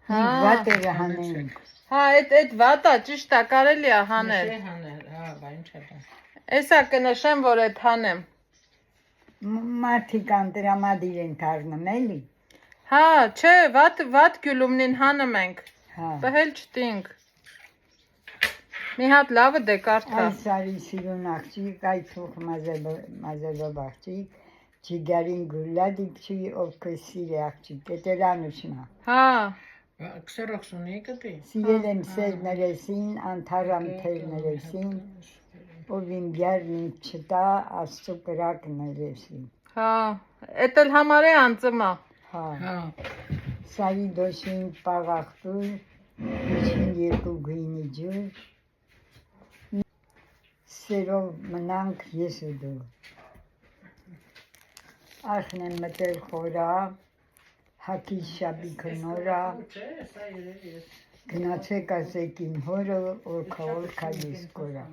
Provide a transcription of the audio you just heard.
վատերը հանենք։ Հա, այդ վատա ճիշտ է, կարելի է հանել։ Հա, բա ինչ է դա։ Էսա կնշեմ, որ այդ հանեմ։ Մարդիկ անտրամադիր են թարնում, էլի։ Հա, չէ, վատ գյուլումնին հանում ենք։ Հա։ Բհել չտինք։ Մի հատ լավը դե կարդա։ Այս արի սիրուն աղջիկ, այդ թուխ մազելով աղջիկ, ճիգարին գուլադիկ չի, ով կսիր է աղջիկ, կետերանուշնա։ Հա։ Քսերոքս ունի կտի։ Սիրել եմ սեր ներեսին, անթարամ թեր ներեսին, ով իմ գյարն իմ չտա, աստու կրակ ներեսին։ Հա, էդ էլ համար է անծմա։ Հա։ Հա։ Սարի դոշին պաղախտուր, իչին երկու գույնի ջուր, սերով մնանք ես ու դու։ Ախն եմ մտել խորա, հակի շաբիքը նորա, գնացեք ասեք իմ հորը, օրքա ես կորա։